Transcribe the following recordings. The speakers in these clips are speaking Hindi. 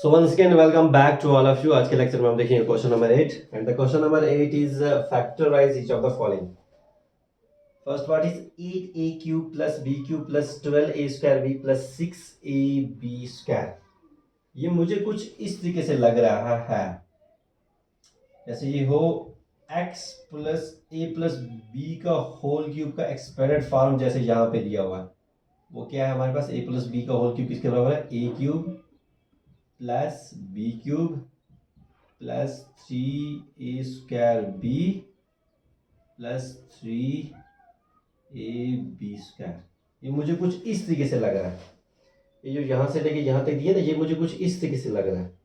So once again, welcome back to all of you. आज के लेक्चर में हम देखेंगे question number 8 and the question number 8 is factorize each of the following. First part is 8a cube plus b cube plus 12a square b plus 6ab square. ये मुझे कुछ इस तरीके से लग रहा है जैसे ये हो x plus a plus b का होल क्यूब का एक्सपेंडेड फॉर्म जैसे यहाँ पे दिया हुआ है. वो क्या है हमारे पास a प्लस b का होल क्यूब किसके बराबर है a cube plus B cube plus 3a square B plus 3ab square. ये मुझे कुछ इस तरीके से लग रहा है. ये जो यहाँ से लेके यहाँ तक दिया ना, ये मुझे कुछ इस तरीके से लग रहा है.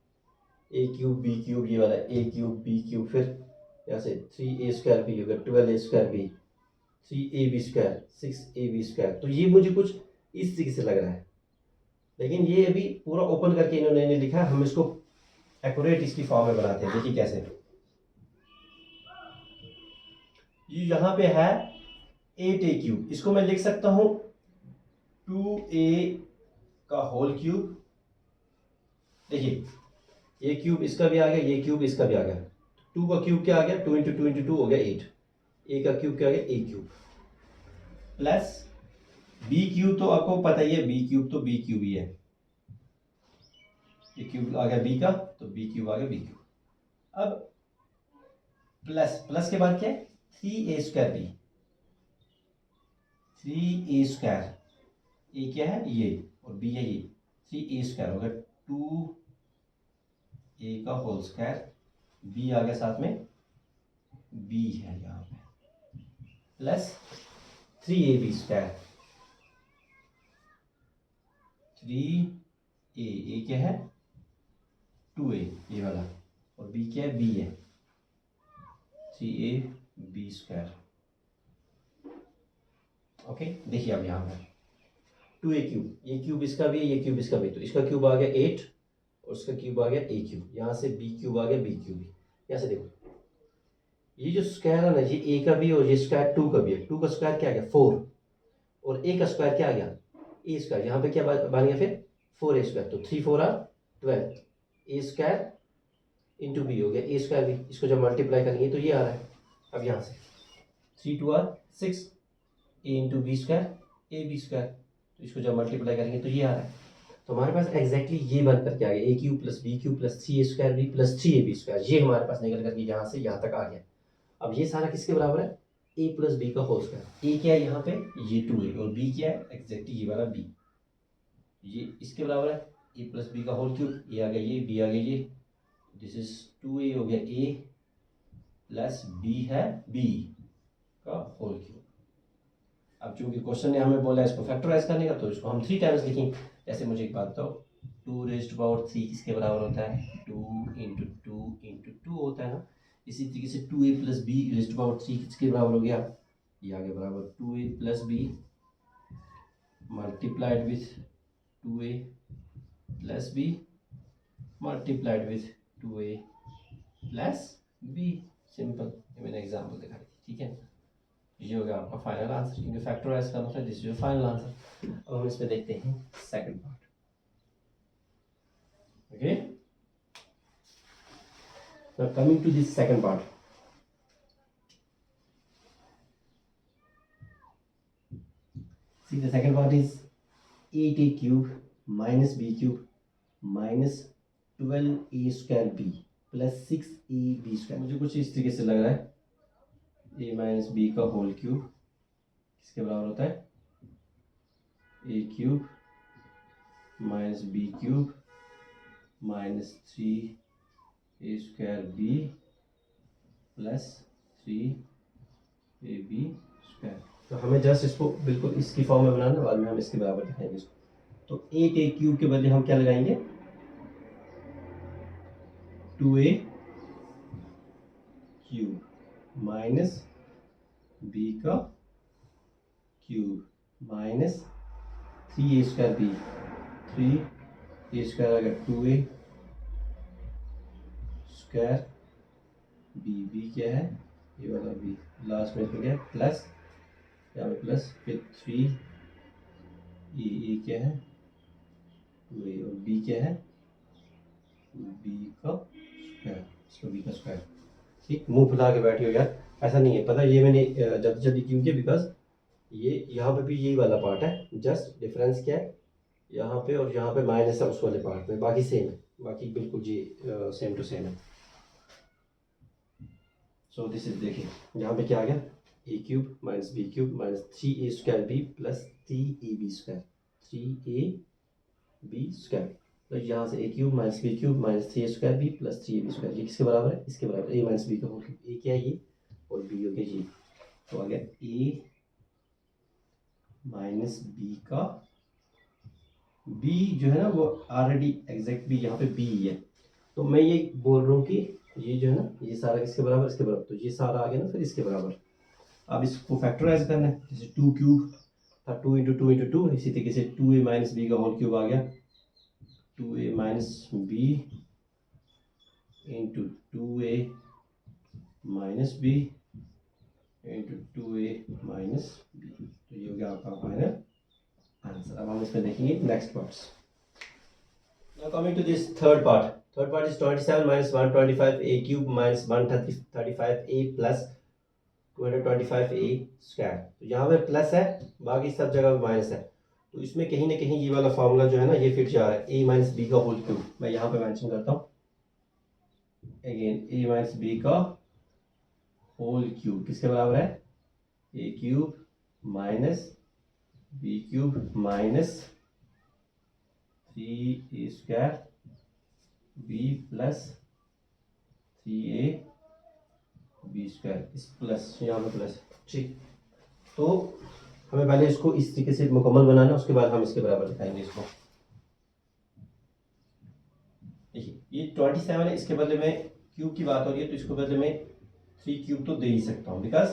a क्यूब बी क्यूब ये वाला a क्यूब बी क्यूब, फिर यहाँ से 3a स्क्वायर बी होगा 12a square B 3ab square 6ab square. तो ये मुझे कुछ इस तरीके से लग रहा है, लेकिन ये अभी पूरा ओपन करके इन्होंने नहीं लिखा. हम इसको एक्यूरेट इसकी फॉर्म में बनाते हैं. देखिए कैसे. ये यहाँ पे है 8a क्यूब, इसको मैं लिख सकता हूँ 2a का होल क्यूब. देखिए ये क्यूब इसका भी आ गया, ये क्यूब इसका भी आ गया. 2 का क्यूब क्या आ गया 2 × 2 × 2 हो गया 8. a का क्यूब क्या आ गया a cube plus b cube. तो आपको पता ही है b क्यूब तो b क्यूब ही है. ये क्यूब आ गया b का तो b क्यूब आ गया b क्यूब. अब प्लस प्लस के बाद क्या है 3a square b 3a square. ए क्या है ये और b है ये 3a स्क्वायर होगा 2a का होल स्क्वायर. b आ गया साथ में b है यहाँ पे प्लस 3ab स्क्वायर 3a. ए क्या है 2a ये वाला और b क्या है b है 3ab स्क्वायर. ओके देखिए अब यहाँ पर 2a क्यूब, ये क्यूब इसका भी है ये क्यूब इसका भी, तो इसका क्यूब आ गया 8 और उसका क्यूब आ गया a क्यूब. यहाँ से b क्यूब आ गया b क्यूब भी. यहाँ से देखो ये जो स्क्वायर है ना, ये a का भी और ये स्क्वायर 2 का भी है. 2 का स्क्वायर क्या आ गया 4 और a का स्क्वायर क्या आ गया a स्क्वायर. यहाँ पे क्या बन गया फिर 4a स्क्वायर. तो 3 4 12 a स्क्वायर इंटू बी हो गया a स्क्वायर भी. इसको जब मल्टीप्लाई करेंगे तो ये आ रहा है. अब यहाँ से 3 2 6 a into B square A B square. तो इसको जब मल्टीप्लाई करेंगे तो ये आ रहा है. तो हमारे पास एग्जैक्टली ये बन करके आ गया a cube plus B cube plus 3a square B plus 3ab square. ये हमारे पास निकल करके यहाँ से यहाँ तक आ गया. अब ये सारा किसके बराबर है a प्लस बी का होल स्क्वायर. a क्या है यहाँ पे ये 2a और b क्या है एग्जैक्टली ये वाला b. ये इसके बराबर है a प्लस बी का होल क्यूब. ये आ गया ये b आ गया ये. दिस इज 2a हो गया a प्लस b है b का होल क्यूब. अब चूंकि क्वेश्चन ने हमें बोला है इसको फैक्टराइज करने का, तो इसको हम 3 टाइम्स लिखेंगे. जैसे मुझे एक बात बताओ 2 रेज़्ड पावर 3 किसके बराबर होता है 2 × 2 × 2 होता है ना. इसी तरीके से 2a plus B raised power 3 किसके बराबर हो गया, ये आ गया बराबर 2a plus B multiplied with 2a plus B multiplied with 2a plus b. Simple. मैंने एग्जाम्पल दिखाई थी. ठीक है, ये हो गया आपका फाइनल आंसर. क्योंकि फैक्टराइज करना था. This is final answer. अब हम इसमें देखते हैं second part. Okay, so coming to this second part. See, the second part is 8a cube minus b cube minus 12a square b plus 6ab square. मुझे कुछ इस तरीके से लग रहा है a माइनस बी का होल क्यूब किसके बराबर होता है a cube minus B cube minus 3a square b plus 3ab square. तो हमें जस्ट इसको बिल्कुल इसकी फॉर्म में बनाना, बाद में हम इसके बराबर दिखाएंगे इसको. तो 8a क्यूब के बदले हम क्या लगाएंगे 2a क्यूब माइनस b का cube minus 3a square b 3a square आ गया 2a स्क्वायर b क्या है ये वाला b लास्ट में क्या है प्लस यहाँ पे प्लस फिर 3 ए क्या है 2a और b क्या है बी का स्क्वायर, इसको बी का स्क्वायर। ठीक, मुंह फुला के बैठी हो यार, ऐसा नहीं है, पता ये मैंने जल्दी जल्दी क्यों किया, बिकॉज ये यहाँ पे भी यही वाला पार्ट है, जस्ट डिफरेंस क्या है, यहाँ पे और यहाँ पे माइनस है उस वाले पार्ट में, बाकी सेम है, बाकी बिल्कुल जी सेम टू सेम है। सो दिस इज, देखिए यहाँ पे क्या आ गया, a cube minus B cube minus 3a² B plus 3ab², 3ab²। तो यहाँ से a cube minus B cube minus 3a² B plus 3ab², ये किसके बराबर है, इसके बराबर, ए माइनस बी का होल क्यूब, ए क्या है ये और बी हो गया ये, तो आ गया ए माइनस बी का, बी जो है ना वो ऑलरेडी एग्जैक्ट बी यहाँ पे बी है, तो मैं ये बोल रहा हूँ कि ये जो है ना ये सारा किसके बराबर, इसके बराबर, तो ये सारा आ गया ना फिर इसके बराबर। अब इसको फैक्टराइज करना है, जैसे 2 क्यूब था, 2 इंटू 2 इंटू 2, इसी तरीके से 2a माइनस बी का होल क्यूब आ गया, 2a minus B into 2a minus B into 2a minus B, तो ये हो गया आपका फाइनल आंसर। अब हम इसमें देखेंगे next parts. Now coming to this third part. Third part is 27 minus 125a cube minus 135a plus 225a square। तो यहाँ पे प्लस है, बाकी सब जगह पे माइनस है, तो इसमें कहीं ना कहीं ये वाला फॉर्मूला जो है ना ये फिट जा रहा है, a माइनस बी का होल क्यूब, मैं यहाँ पे मेंशन करता हूँ अगेन, a माइनस बी का होल क्यूब किसके बराबर है, a cube minus B cube minus 3a² B plus 3ab², इस प्लस यहाँ पे प्लस, ठीक। तो हमें पहले इसको इस तरीके से मुकम्मल बनाना है, उसके बाद हम इसके बराबर दिखाएंगे इसको। देखिए ये 27 है, इसके बदले में क्यूब की बात हो रही है तो इसको बदले में 3 क्यूब तो दे ही सकता हूँ, बिकॉज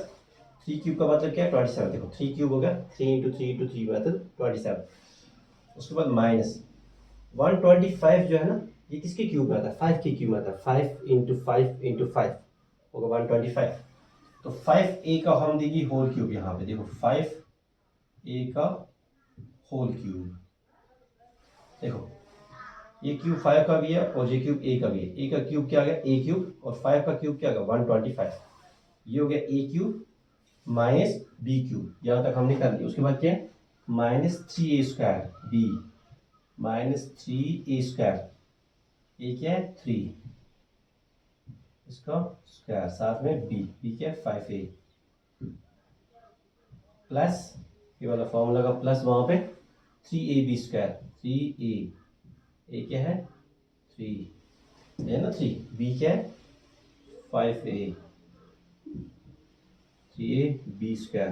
3 क्यूब का मतलब क्या है 27, देखो 3 क्यूब हो गया, 3 इंटू 3 इंटू 3 मतलब 27। उसके बाद माइनस 125 जो है ना ये किसके क्यूब में आता है, 5 के क्यूब में आता है, 5 इंटू 5 इंटू 5 होगा 125। तो 5a का हम देंगे होल क्यूब, यहाँ पे देखो 5a का होल क्यूब, देखो ये क्यूब 5 का भी है और ये क्यूब a का भी है, a का क्यूब क्या आ गया a क्यूब और 5 का क्यूब क्या आ गया 125, ये हो गया a cube minus b cube, यहाँ तक हमने कर दिया। उसके बाद क्या है minus 3a² b minus 3a², ये क्या है 3, इसका स्क्वायर, साथ में b क्या है 5a, प्लस ये वाला फॉर्मूला का प्लस वहां पे 3ab², 3a क्या है 3 है ना 3, b क्या है 5a, 3ab²,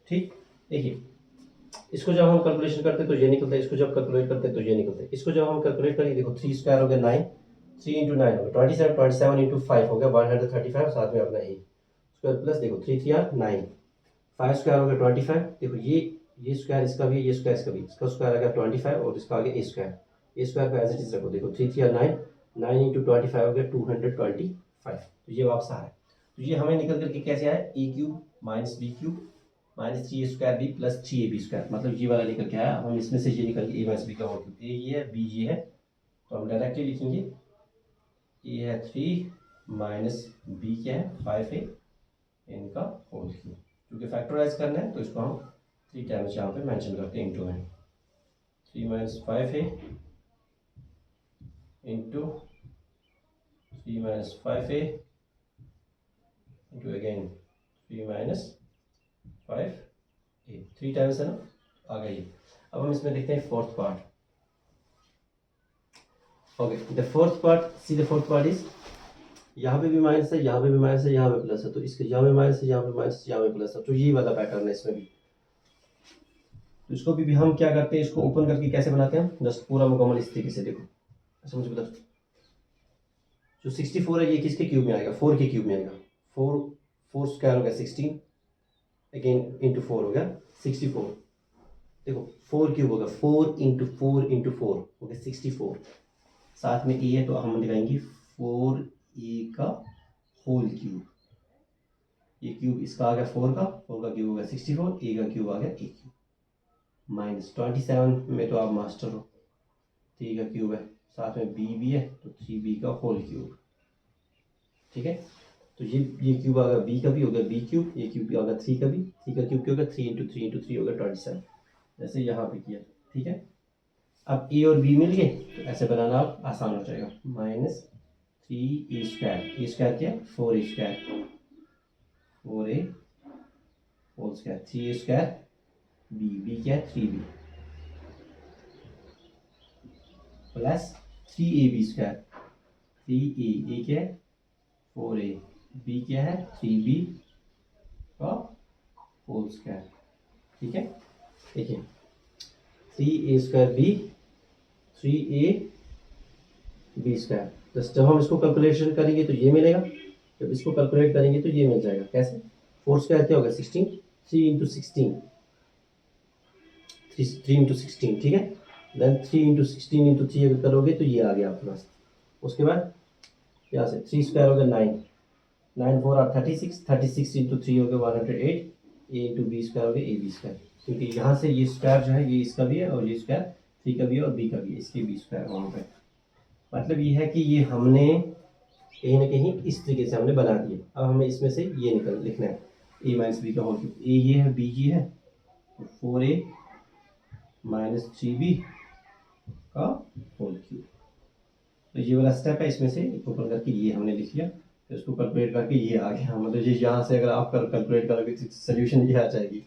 ठीक। देखिए इसको जब हम कैलकुलेशन करते तो ये निकलता है, इसको जब कैलकुलेट करते तो ये निकलता है, इसको जब हम कैलकुलेट करेंगे देखो 3² हो गया 9, 3 इंटू 9 हो गया 27, 27 इंटू 5 हो गया 135, साथ में अपना a स्क्वायर प्लस देखो 3 3 आर 9, 5² हो गया 25, देखो ये स्क्वायर इसका भी है, ये स्क्वायर इसका भी, इसका स्क्वायर आ गया 25 और इसका आ गया a स्क्वायर को एज इट इज रखो, देखो 3 3 आर 9, 9 इंटू 25 हो गया 225, तो ये वापस आ है। तो ये हमें निकल करके कैसे आया, a cube minus B cube minus 3a² B plus 3ab², मतलब ये वाला निकल के आया। अब हम इसमें से ये निकल के a माइनस बी का होल क्यूब, a ये है b ये है, तो हम डायरेक्टली लिखेंगे a है 3 माइनस b क्या है 5a इनका होल क्यूब, क्योंकि फैक्टराइज करना है तो इसको हम 3 टाइम्स यहाँ पे मेंशन करते हैं इंटू में, 3 minus 5a into 3 minus 5a into again 3 minus 5a, 3 times है ना, आ गई। अब हम इसमें देखते हैं fourth part. Okay, the fourth part, see the fourth part is, यहाँ पे भी माइनस है, यहाँ पे भी माइनस है, यहाँ पे प्लस है, तो इसके यहाँ पे माइनस है, यहाँ पे माइनस, यहाँ पे प्लस है, तो ये वाला पैटर्न है इसमें भी। तो इसको भी हम क्या करते हैं, इसको ओपन करके कैसे बनाते हैं, जस्ट पूरा मुकम्मल इस तरीके से देखो, अच्छा मुझे बता, जो 64 है ये किसके क्यूब में आएगा, 4 के क्यूब में आएगा, 4 स्क्वायर हो गया 16 अगेन इंटू 4 हो गया 64, देखो 4 क्यूब होगा, 4 इंटू 4 इंटू 4 हो गया 64, साथ में ए है तो हम दिखाएंगे 4a का होल क्यूब, ये क्यूब इसका आ गया 4 का क्यूब हो गया 64, a का क्यूब आ गया a क्यूब, माइनस 27 में तो आप मास्टर हो, 3 का क्यूब है साथ में बी भी है तो 3b का होल क्यूब, ठीक है। तो ये क्यूब आ गया बी का भी हो गया बी क्यूब, ये क्यूब आ गया 3 का भी, 3 का क्यूब क्या होगा 3 इंटू 3 इंटू 3 होगा 27, जैसे यहाँ पे किया, ठीक है। अब ए और बी मिल गए तो ऐसे बनाना आप आसान हो जाएगा, माइनस 3a स्क्वायर, ए स्क्वायर क्या 4a square, 4a whole square, 3a square B क्या है 3b plus 3ab square, 3a क्या है 4a, बी क्या है 3b का होल स्क्वायर, ठीक है। देखिए 3a square b, 3a B square, जब हम इसको कैलकुलेशन करेंगे तो ये मिलेगा, जब इसको कैलकुलेट करेंगे तो ये मिल जाएगा, कैसे 4 स्क्वायर क्या होगा 16, 3 इंटू 16, 3 इंटू 16, ठीक है। देन 3 इंटू 16 इंटू 3 अगर करोगे तो ये आ गया आपके पास। उसके बाद यहाँ से 3 स्क्वायर हो गया 9, 9 4 आर 36, 36 इंटू 3 हो गया 108, ए इंटू बी स्क्वायर हो गया ए बी स्क्वायर, क्योंकि यहाँ से ये स्क्वायर जो है ये इसका भी है और ये स्क्वायर 3 का भी है और बी का भी है, इसकी बी स्क्वायर वहाँ पे। मतलब ये है कि ये हमने कहीं ना कहीं इस तरीके से हमने बना दिए। अब हमें इसमें से ये लिखना है ए माइनस बी का होल क्यूब, ए ये है बी ये है, तो 4a माइनस 3b का होल क्यूब। तो ये वाला स्टेप है, इसमें से ओपन करके ये हमने लिख लिया, तो इसको कैलकुलेट करके ये आ गया, मतलब ये यहाँ से अगर आप कैलकुलेट करोगे तो सोल्यूशन ये आ जाएगी,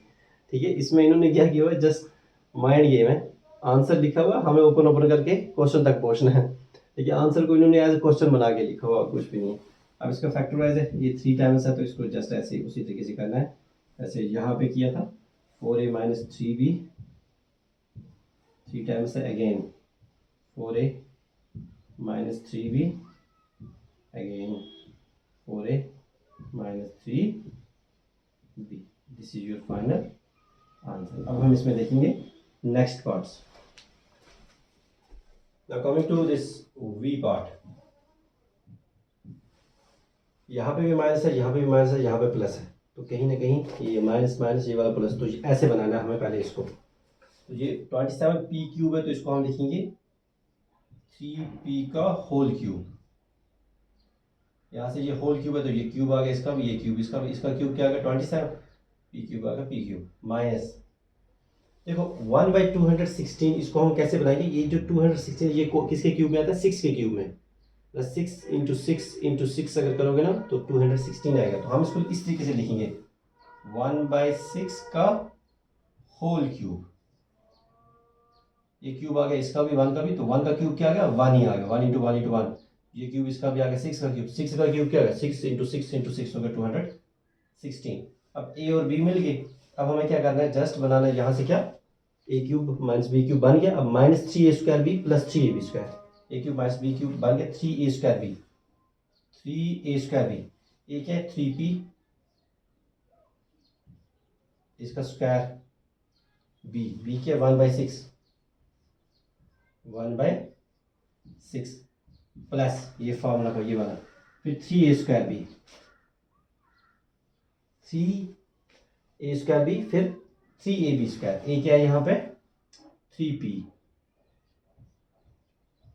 ठीक है। इसमें इन्होंने क्या किया हुआ है, जस्ट माइंड गेम है, आंसर लिखा हुआ हमें ओपन करके क्वेश्चन तक पहुँचना है, ठीक है। आंसर को इन्होंने एज क्वेश्चन बना के लिखा हुआ, कुछ भी नहीं। अब इसका फैक्टराइज है, ये 3 टाइम्स है तो इसको जस्ट ऐसे उसी तरीके से करना है, ऐसे यहाँ पे किया था 4a माइनस 3b, 3 टाइम्स है again 4a minus 3b, again 4a minus 3b, this is your final answer. अब हम इसमें देखेंगे next parts. Now coming to this v part, यहाँ पे भी माइनस है, यहाँ पे भी माइनस है, यहाँ पे प्लस है, तो कहीं ना कहीं ये माइनस माइनस ये वाला प्लस, तो ऐसे बनाना है हमें पहले इसको। तो ये 27p क्यूब है तो इसको हम लिखेंगे 3p का होल क्यूब, यहाँ से ये होल क्यूब है तो ये क्यूब आ गया, इसका भी ये क्यूब, इसका क्यूब क्या आ गया 27, p क्यूब आ गया p क्यूब माइनस, देखो 1/216, इसको हम कैसे बनाएंगे, ये जो 216 ये किसके क्यूब में आता है 6 के क्यूब में, 6 इंटू 6 इंटू 6 अगर करोगे ना तो 216 आएगा। तो हम इसको इस तरीके से लिखेंगे 1/6 का होल क्यूब, ये क्यूब आ गया, इसका भी 1 का भी, तो 1 का क्यूब क्या आ गया 1 ही आ गया, 1 इंटू 1 इंटू 1, ये क्यूब इसका भी आ गया 6 का क्यूब, 6 का क्यूब क्या आ गया 6 इंटू 6 इंटू 6 हो गया 216। अब ए और बी मिल गए, अब हमें क्या करना है, जस्ट बनाना है यहाँ से क्या a cube minus B cube बन गया, अब minus 3a square B plus 3ab square, a cube minus B cube बन गया 3a square b, 3a square b, ए क्या है 3p, इसका स्क्वायर बी क्या 1/6, 1/6 प्लस ये फॉर्मूला को ये वाला, फिर 3a square b, 3a square B, फिर 3ab स्क्वायर, ए क्या है यहाँ पे 3p,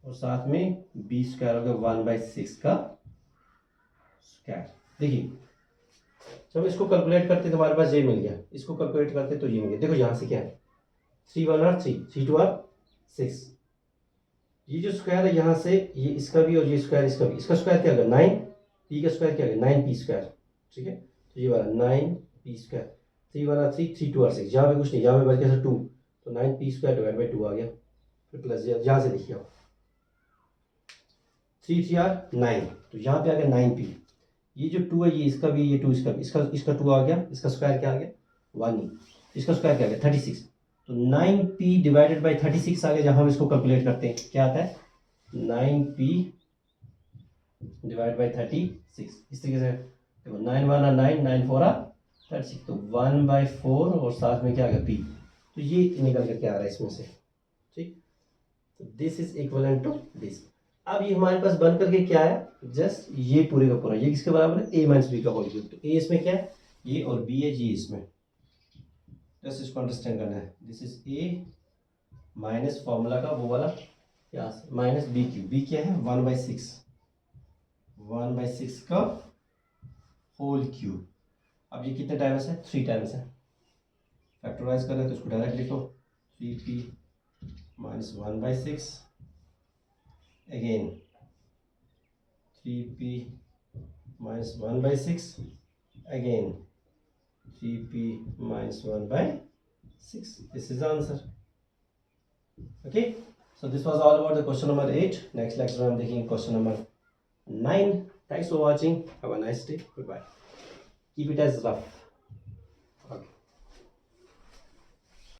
और साथ में b स्क्वायर हो गया 1/6 का स्क्वायर। देखिए जब इसको कैलकुलेट करते तो हमारे पास ये मिल गया, इसको कैलकुलेट करते तो ये मिल गया, देखो यहाँ से क्या है 3 1 आर 3, 3 2 आर 6, ये जो स्क्वायर है यहाँ से ये इसका भी और ये स्क्वायर इसका भी, इसका स्क्वायर क्या होगा 9, p का स्क्वायर क्या होगा 9p स्क्वायर, ठीक है। तो ये वाला 9p स्क्वायर, 3 1 आर 3, 3 2 आर 6, यहाँ पे कुछ नहीं, यहाँ पे बच गया 2, तो 9p स्क्वायर डिवाइड बाई 2 आ गया, फिर प्लस यहाँ से लिखिए आप 3 3 आर 9, तो यहाँ पे आ गया 9p, ये जो 2 है ये इसका भी, ये 2 इसका भी, इसका 2 आ गया, इसका स्क्वायर क्या आ गया 1 ही, इसका स्क्वायर क्या आ गया 36, तो 9p डिवाइडेड बाई 36 आ गया। जब हम इसको कैलकुलेट करते हैं क्या आता है 9p डिवाइड बाई 36, इस तरीके से देखो 9 1 आर 9, 9 4 आर 36, तो 1/4 और साथ में क्या आ गया p, तो ये निकल कर क्या आ रहा है इसमें से, ठीक। तो this is equivalent to this. अब ये हमारे पास बन करके क्या है, जस्ट ये पूरे का पूरा, ये किसके बराबर है a माइनस बी का होल क्यूब, तो a इसमें क्या है ये और b है जी इसमें, जस्ट इसको अंडरस्टैंड करना है, this is a minus formula का वो वाला यहाँ से माइनस बी क्यूब, बी क्या है 1/6, 1/6 का होल क्यूब। अब ये कितने टाइम्स है, 3 टाइम्स है। फैक्टराइज करना है तो इसको डायरेक्ट लिखो 3p minus 1/6 again 3p minus 1/6 again 3p minus 1/6. This is the answer. Okay, so this was all about the question number 8. Next lecture I am taking question number 9. Thanks for watching. Have a nice day. Goodbye. Keep it as rough.